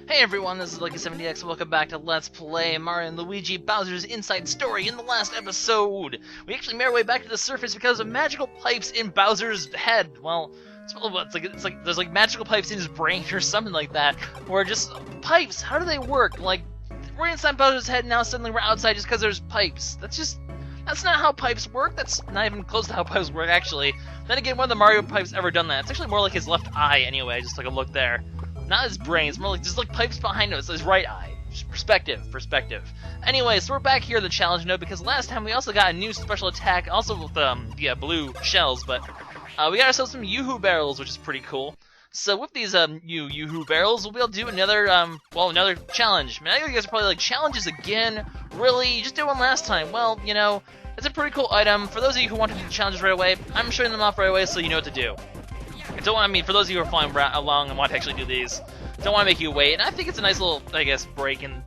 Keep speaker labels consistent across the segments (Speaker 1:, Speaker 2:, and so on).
Speaker 1: Hey everyone, this is LuckySevenDX. Welcome back to Let's Play Mario & Luigi Bowser's Inside Story. In the last episode, we actually made our way back to the surface because of magical pipes in Bowser's head. Well, it's like there's like magical pipes in his brain or something like that. Or just pipes. How do they work? Like we're inside Bowser's head now. Suddenly we're outside just because there's pipes. That's not how pipes work. That's not even close to how pipes work, actually. Then again, one of the Mario pipes ever done that. It's actually more like his left eye, anyway. Just like a look there. Not his brain. It's more like just like pipes behind him. It's his right eye. Just perspective. Anyway, so we're back here in the challenge node because last time we also got a new special attack, also with the blue shells, but we got ourselves some Yoo-Hoo barrels, which is pretty cool. So with these Yoo-Hoo barrels, we'll be able to do another another challenge. I mean, I know you guys are probably like, challenges again? Really? You just did one last time. Well, you know, it's a pretty cool item. For those of you who want to do challenges right away, I'm showing them off right away so you know what to do. For those of you who are following along and want to actually do these, don't want to make you wait. And I think it's a nice little, I guess, break and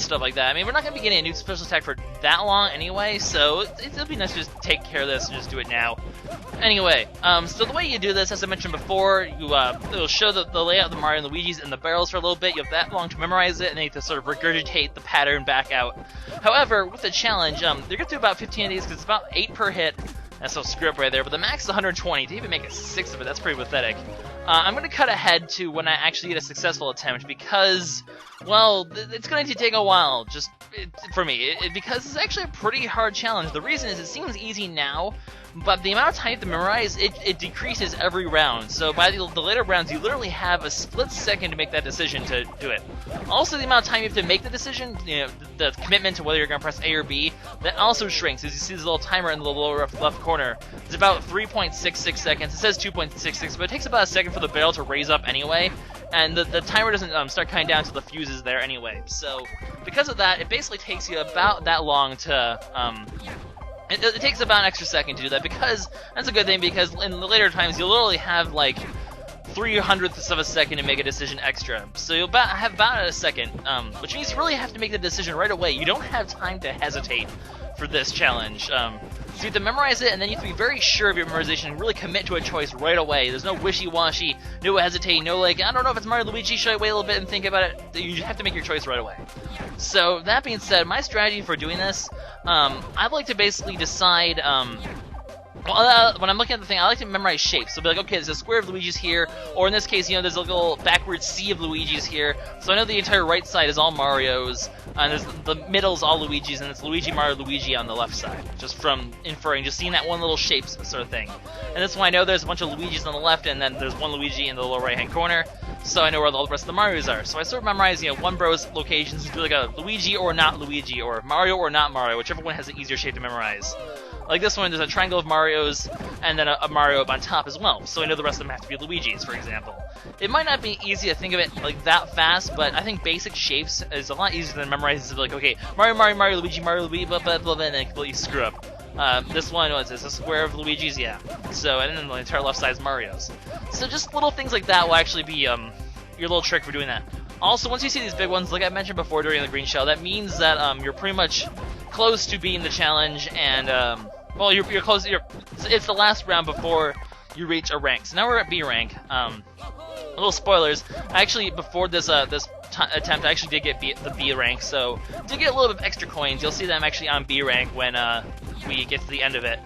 Speaker 1: stuff like that. I mean, we're not going to be getting a new special attack for that long anyway, so it'll be nice to just take care of this and just do it now. Anyway, so the way you do this, as I mentioned before, it'll show the layout of the Mario and Luigi's and the barrels for a little bit. You have that long to memorize it, and then you have to sort of regurgitate the pattern back out. However, with the challenge, they're going to do about 15 of these because it's about 8 per hit. That's so screw up right there, but the max is 120. To even make a 6 of it, that's pretty pathetic. I'm going to cut ahead to when I actually get a successful attempt because, well, it's going to take a while, for me, because it's actually a pretty hard challenge. The reason is it seems easy now, but the amount of time you have to memorize, it decreases every round. So by the later rounds, you literally have a split second to make that decision to do it. Also, the amount of time you have to make the decision, you know, the commitment to whether you're going to press A or B, that also shrinks. As you see this little timer in the lower left corner, it's about 3.66 seconds. It says 2.66, but it takes about a second for the barrel to raise up anyway, and the timer doesn't start counting down until the fuse is there anyway. So because of that, it basically takes you about that long to It takes about an extra second to do that, because that's a good thing, because in the later times you'll literally have like 300ths of a second to make a decision extra. So you'll have about a second, which means you really have to make the decision right away. You don't have time to hesitate for this challenge. So you have to memorize it, and then you have to be very sure of your memorization and really commit to a choice right away. There's no wishy-washy, no hesitating, no like, I don't know if it's Mario Luigi, should I wait a little bit and think about it? You have to make your choice right away. So that being said, my strategy for doing this, I'd like to basically decide, when I'm looking at the thing, I like to memorize shapes. So be like, okay, there's a square of Luigi's here, or in this case, you know, there's a little backwards C of Luigi's here. So I know the entire right side is all Mario's, and there's the middle's all Luigi's, and it's Luigi, Mario, Luigi on the left side. Just from inferring, just seeing that one little shape sort of thing. And that's why I know there's a bunch of Luigi's on the left, and then there's one Luigi in the lower right-hand corner. So I know where all the rest of the Marios are. So I sort of memorize, you know, one bro's locations and do like a Luigi or not Luigi, or Mario or not Mario, whichever one has an easier shape to memorize. Like this one, there's a triangle of Marios, and then a Mario up on top as well. So I know the rest of them have to be Luigi's, for example. It might not be easy to think of it like that fast, but I think basic shapes is a lot easier than memorizing. Like, okay, Mario, Luigi, blah, blah, blah, and then completely screw up. This one was a square of Luigi's, yeah. So, and then the entire left side is Mario's. So just little things like that will actually be your little trick for doing that. Also, once you see these big ones, like I mentioned before during the green shell, that means that you're pretty much close to beating the challenge, and well, you're close. It's the last round before you reach a rank. So now we're at B rank. Little spoilers. Actually, before this attempt, I actually did get the B rank, so did get a little bit of extra coins. You'll see that I'm actually on B rank when we get to the end of it.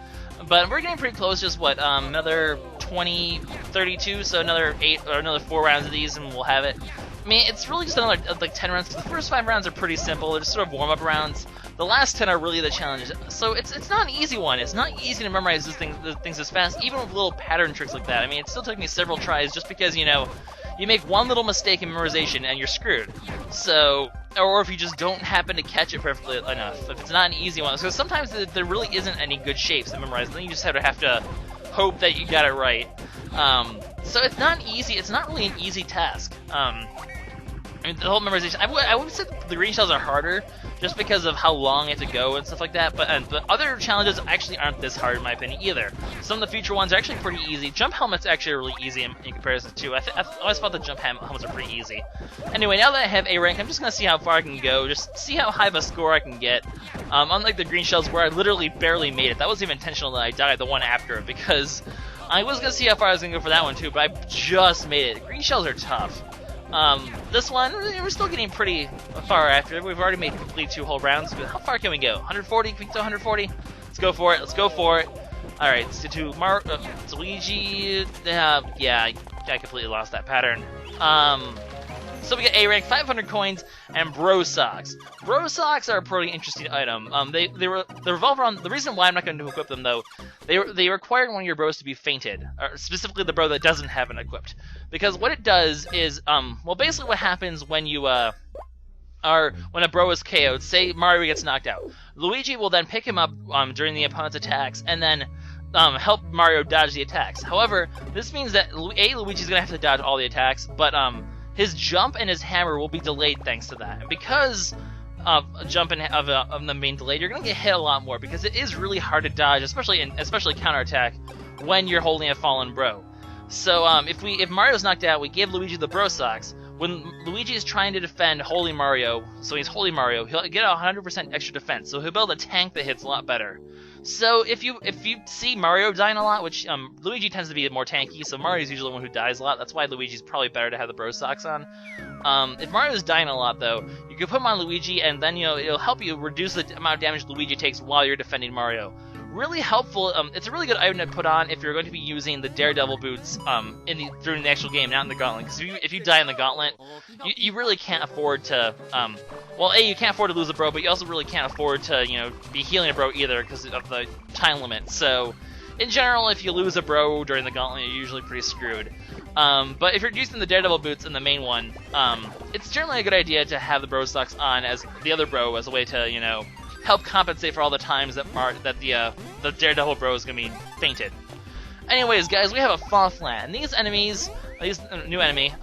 Speaker 1: But we're getting pretty close. Just what, another 20, 32. So another 8 or another 4 rounds of these, and we'll have it. I mean, it's really just another like 10 rounds. The first 5 rounds are pretty simple. They're just sort of warm-up rounds. The last 10 are really the challenges. So it's not an easy one. It's not easy to memorize the things as fast, even with little pattern tricks like that. I mean, it still took me several tries just because, you know, you make one little mistake in memorization and you're screwed. So, or if you just don't happen to catch it perfectly enough. If it's not an easy one. Because sometimes there really isn't any good shapes to memorize. Then you just have to hope that you got it right. So it's not easy. It's not really an easy task. I mean, the whole memorization, I would say the green shells are harder, just because of how long it have to go and stuff like that, but the other challenges actually aren't this hard in my opinion either. Some of the future ones are actually pretty easy. Jump helmets actually are really easy in comparison to. I always thought the jump helmets are pretty easy. Anyway, now that I have A rank, I'm just going to see how far I can go, just see how high of a score I can get. Unlike the green shells where I literally barely made it. That wasn't even intentional that I died the one after it, because I was going to see how far I was going to go for that one too, but I just made it. Green shells are tough. This one, we're still getting pretty far after. We've already made complete 2 whole rounds, but how far can we go? 140? Can we go 140? Let's go for it. Let's go for it. Alright, let's get to Luigi. Yeah, I completely lost that pattern. So we get A rank, 500 coins, and Bro Socks. Bro Socks are a pretty interesting item. They revolve around, the reason why I'm not going to equip them though, they require one of your bros to be fainted, or specifically the bro that doesn't have it equipped. Because what it does is, well, basically what happens when you, when a bro is KO'd, say Mario gets knocked out, Luigi will then pick him up during the opponent's attacks, and then help Mario dodge the attacks. However, this means that Luigi's going to have to dodge all the attacks, but his jump and his hammer will be delayed thanks to that. And because of them being delayed, you're going to get hit a lot more, because it is really hard to dodge, especially counterattack, when you're holding a fallen bro. So if Mario's knocked out, we give Luigi the Bro Socks. When Luigi is trying to defend Holy Mario, so he's Holy Mario, he'll get 100% extra defense, so he'll be able to tank the hits a lot better. So if you see Mario dying a lot, which Luigi tends to be more tanky, so Mario's usually the one who dies a lot. That's why Luigi's probably better to have the Bro Socks on. If Mario's dying a lot though, you can put him on Luigi, and then it'll help you reduce the amount of damage Luigi takes while you're defending Mario. Really helpful. It's a really good item to put on if you're going to be using the Daredevil boots during the actual game, not in the Gauntlet. Because if you die in the Gauntlet, you really can't afford to. Well, A, you can't afford to lose a bro, but you also really can't afford to be healing a bro either because of the time limit. So, in general, if you lose a bro during the Gauntlet, you're usually pretty screwed. But if you're using the Daredevil boots in the main one, it's generally a good idea to have the Bro Socks on as the other bro as a way to help compensate for all the times that the Daredevil bro is going to be fainted. Anyways, guys, we have a Fawflant, and these new enemy,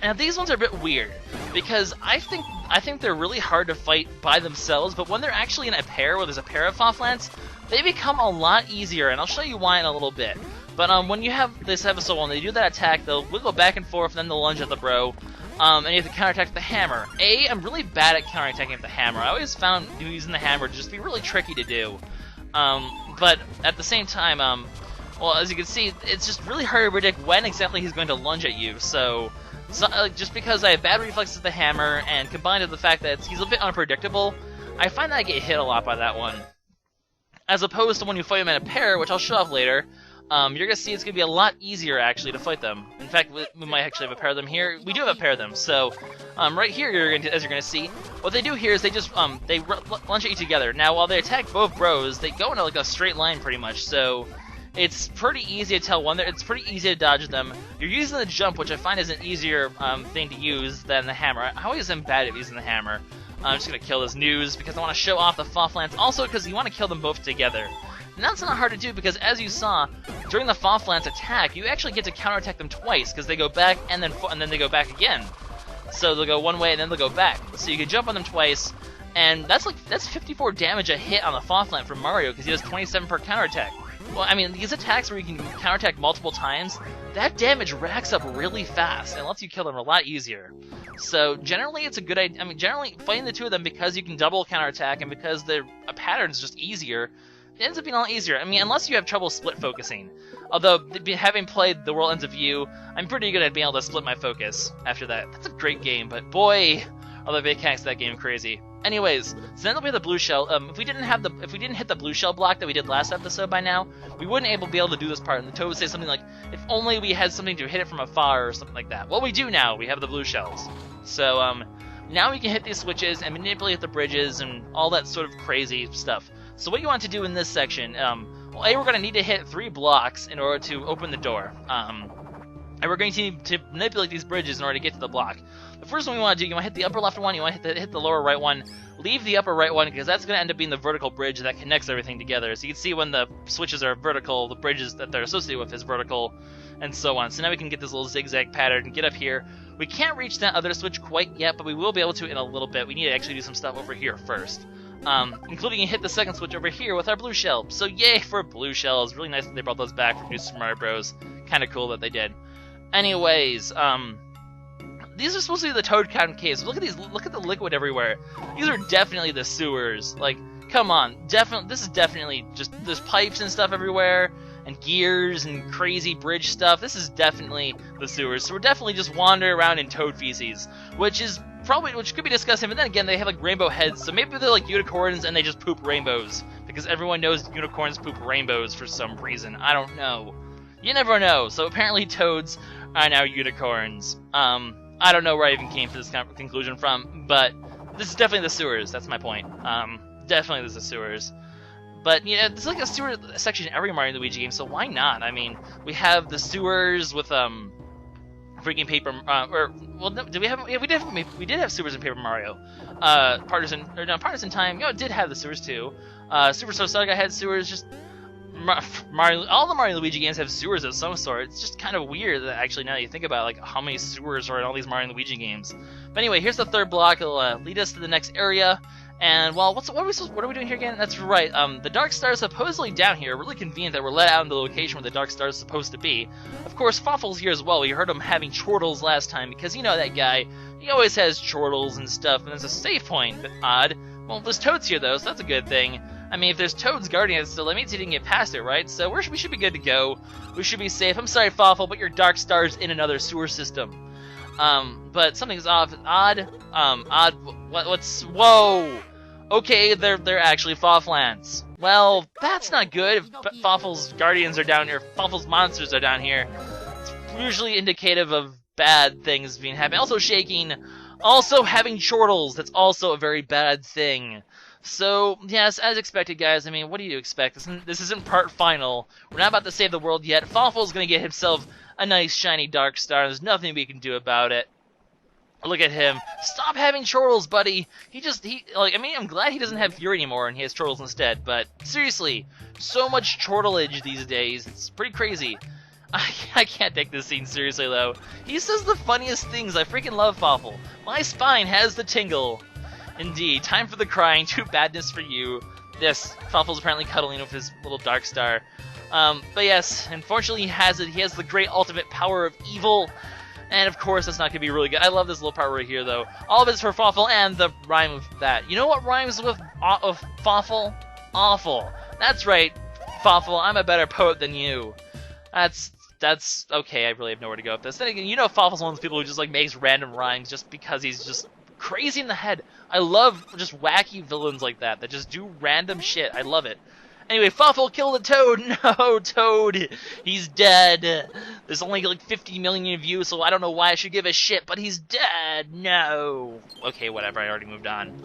Speaker 1: and these ones are a bit weird, because I think they're really hard to fight by themselves, but when they're actually in a pair, where there's a pair of Fawflants, they become a lot easier, and I'll show you why in a little bit. But when you have this episode, when they do that attack, they'll wiggle back and forth, and then they'll lunge at the bro. And you have to counterattack with the hammer. I'm really bad at counterattacking with the hammer. I always found using the hammer to just be really tricky to do. But at the same time, well, as you can see, it's just really hard to predict when exactly he's going to lunge at you. So just because I have bad reflexes with the hammer, and combined with the fact that he's a bit unpredictable, I find that I get hit a lot by that one. As opposed to when you fight him in a pair, which I'll show off later, you're going to see it's going to be a lot easier, actually, to fight them. In fact, we might actually have a pair of them here. We do have a pair of them. So, right here, as you're going to see, what they do here is they just, they lunge at you together. Now, while they attack both bros, they go in a straight line, pretty much. So, it's pretty easy to tell it's pretty easy to dodge them. You're using the jump, which I find is an easier thing to use than the hammer. I always am bad at using the hammer. I'm just going to kill this news because I want to show off the Fawflants. Also, because you want to kill them both together. And that's not hard to do because, as you saw, during the Fawflant's attack, you actually get to counterattack them twice because they go back and then they go back again. So they'll go one way and then they'll go back. So you can jump on them twice, and that's 54 damage a hit on the Fawflant from Mario because he does 27 per counterattack. Well, I mean, these attacks where you can counterattack multiple times, that damage racks up really fast and lets you kill them a lot easier. So generally, it's a good idea. I mean, generally, fighting the two of them because you can double counterattack and because their pattern's just easier. It ends up being a lot easier. I mean, unless you have trouble split focusing. Although, having played The World Ends of You, I'm pretty good at being able to split my focus after that. That's a great game, but boy, are the mechanics of that game crazy. Anyways, so then we have the blue shell. If we didn't hit the blue shell block that we did last episode by now, we wouldn't be able to do this part. And the Toad would say something like, "If only we had something to hit it from afar," or something like that. Well, we do now. We have the blue shells. So now we can hit these switches and manipulate the bridges and all that sort of crazy stuff. So what you want to do in this section, well, we're going to need to hit 3 blocks in order to open the door. And we're going to need to manipulate these bridges in order to get to the block. The first one you want to do, you want to hit the upper left one, you want to hit the lower right one. Leave the upper right one because that's going to end up being the vertical bridge that connects everything together. So you can see when the switches are vertical, the bridges that they're associated with is vertical, and so on. So now we can get this little zigzag pattern and get up here. We can't reach that other switch quite yet, but we will be able to in a little bit. We need to actually do some stuff over here first. Including hit the second switch over here with our blue shell. So yay for blue shells. Really nice that they brought those back from New Super Mario Bros. Kind of cool that they did. Anyways, these are supposed to be the Toad Cotton caves. Look at these. Look at the liquid everywhere. These are definitely the sewers. Like, come on. This is definitely just, there's pipes and stuff everywhere. and gears and crazy bridge stuff. This is definitely the sewers. So we're definitely just wandering around in toad feces, which could be disgusting, but then again, they have like rainbow heads, so maybe they're like unicorns and they just poop rainbows, because everyone knows unicorns poop rainbows for some reason. I don't know. You never know. So apparently toads are now unicorns. I don't know where I even came to this conclusion from, but this is definitely the sewers. That's my point. Definitely this is the sewers. But yeah, there's like a sewer section in every Mario and Luigi game, so why not? I mean, we have the sewers with freaking Paper did we have? Yeah, we did have sewers in Paper Mario. Partners in Time, it did have the sewers too. Super Star Saga had sewers. Just all the Mario and Luigi games have sewers of some sort. It's just kind of weird that actually, now that you think about it, like how many sewers are in all these Mario and Luigi games. But anyway, here's the third block. It'll lead us to the next area. And well, what are we doing here again? That's right. The Dark Star is supposedly down here. Really convenient that we're let out in the location where the Dark Star is supposed to be. Of course, Fawful's here as well. We heard him having chortles last time, because you know that guy. He always has chortles and stuff, and it's a save point. But odd. Well, there's toads here though, so that's a good thing. I mean, if there's toads guarding us still, that means he didn't get past it, right? So we should be good to go. We should be safe. I'm sorry, Fawful, but your Dark Star's in another sewer system. But something's odd. Whoa! Okay, they're actually Fawflants. Well, that's not good. If Fawful's guardians are down here, Fawful's monsters are down here, it's usually indicative of bad things being happening. Also shaking, also having chortles, that's also a very bad thing. So, yes, as expected, guys. I mean, what do you expect? This isn't part final. We're not about to save the world yet. Fawful's gonna get himself a nice shiny Dark Star. There's nothing we can do about it. Look at him. Stop having chortles, buddy. I'm glad he doesn't have Fury anymore and he has chortles instead, but seriously, so much chortlage these days. It's pretty crazy. I can't take this scene seriously, though. He says the funniest things. I freaking love Fawful. My spine has the tingle. Indeed. Time for the crying. Too badness for you. Yes, Fawful's apparently cuddling with his little Dark Star. But yes, unfortunately he has it. He has the great ultimate power of evil. And of course, that's not going to be really good. I love this little part right here, though. All of it's for Fawful and the rhyme of that. You know what rhymes with Fawful? Awful. That's right, Fawful. I'm a better poet than you. That's okay. I really have nowhere to go with this. Then again, you know Fawful's one of those people who just like makes random rhymes just because he's just crazy in the head. I love just wacky villains like that just do random shit. I love it. Anyway, Fawful killed the Toad! No, Toad! He's dead! There's only like 50 million views, so I don't know why I should give a shit, but he's dead! No! Okay, whatever, I already moved on.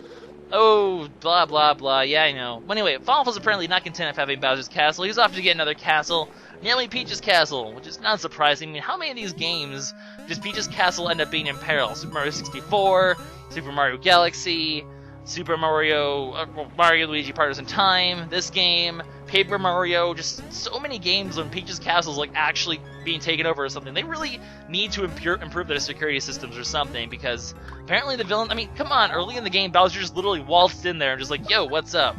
Speaker 1: Oh, blah blah blah, yeah I know. But anyway, Fawful's apparently not content of having Bowser's Castle. He's off to get another castle, namely Peach's Castle, which is not surprising. I mean, how many of these games does Peach's Castle end up being in peril? Super Mario 64, Super Mario Galaxy, Super Mario, Mario Luigi Partners in Time, this game, Paper Mario, just so many games when Peach's Castle is like actually being taken over or something. They really need to improve their security systems or something, because apparently the villain, I mean, come on, early in the game, Bowser just literally waltzed in there and just like, yo, what's up?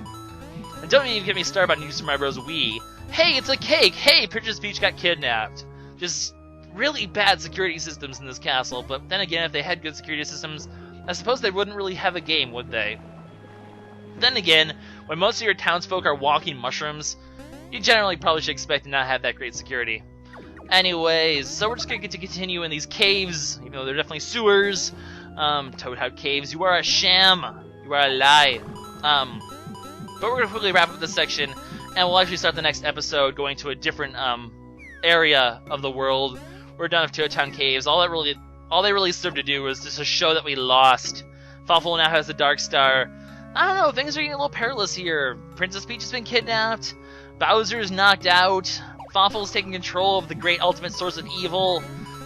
Speaker 1: And don't even get me started about New Super Mario Bros. Wii. Hey, it's a cake! Hey, Princess Peach got kidnapped! Just really bad security systems in this castle, but then again, if they had good security systems, I suppose they wouldn't really have a game, would they? Then again, when most of your townsfolk are walking mushrooms, you generally probably should expect to not have that great security. Anyways, so we're just going to get to continue in these caves, even though they're definitely sewers. Toadhouse Caves, you are a sham. You are a lie. But we're going to quickly wrap up this section, and we'll actually start the next episode going to a different area of the world. We're done with Toad Town Caves. All they really served to do was just to show that we lost. Fawful now has the Dark Star. I don't know, things are getting a little perilous here. Princess Peach has been kidnapped. Bowser's knocked out. Fawful's taking control of the great ultimate source of evil.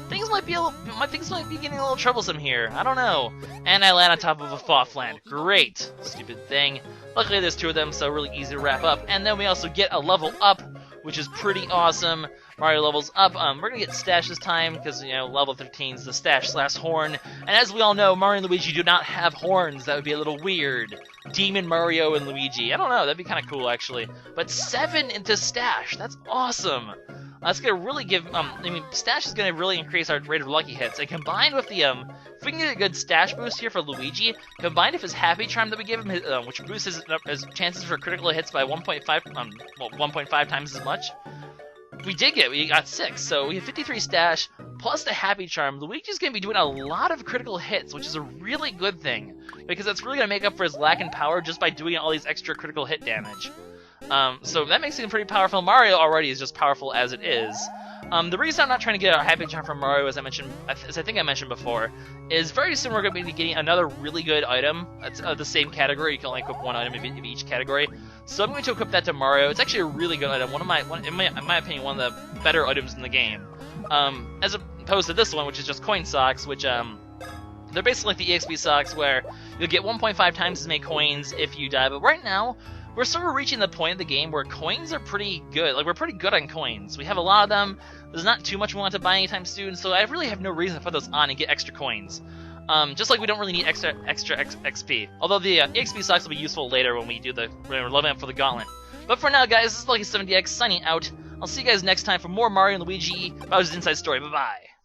Speaker 1: Things might be getting a little troublesome here. I don't know. And I land on top of a Fawflant. Great. Stupid thing. Luckily there's two of them, so really easy to wrap up. And then we also get a level up, which is pretty awesome. Mario levels up. We're gonna get Stash this time, because, you know, level 13 is the Stash/Horn. And as we all know, Mario and Luigi do not have horns. That would be a little weird. Demon Mario and Luigi. I don't know, that'd be kind of cool, actually. But 7 into Stash. That's awesome. That's gonna really give, Stash is gonna really increase our rate of lucky hits. And combined with the, if we can get a good Stash boost here for Luigi, combined with his Happy Charm that we give him, which boosts his chances for critical hits by 1.5 times as much. we got 6, so we have 53 stash, plus the Happy Charm. Luigi's going to be doing a lot of critical hits, which is a really good thing, because that's really going to make up for his lack in power just by doing all these extra critical hit damage. So that makes him pretty powerful. Mario already is just powerful as it is. The reason I'm not trying to get a Happy Charm from Mario, as I think I mentioned before, is very soon we're going to be getting another really good item. It's the same category. You can only equip one item of each category. So I'm going to equip that to Mario. It's actually a really good item. In my opinion, one of the better items in the game. As opposed to this one, which is just coin socks, which they're basically like the EXP socks, where you'll get 1.5 times as many coins if you die. But right now, we're sort of reaching the point of the game where coins are pretty good. Like, we're pretty good on coins. We have a lot of them. There's not too much we want to buy anytime soon, so I really have no reason to put those on and get extra coins. Just like we don't really need extra XP. Although the EXP socks will be useful later when we're leveling up for the gauntlet. But for now, guys, this is LuckySevenDX signing out. I'll see you guys next time for more Mario and Luigi Bowser's Inside Story. Bye-bye.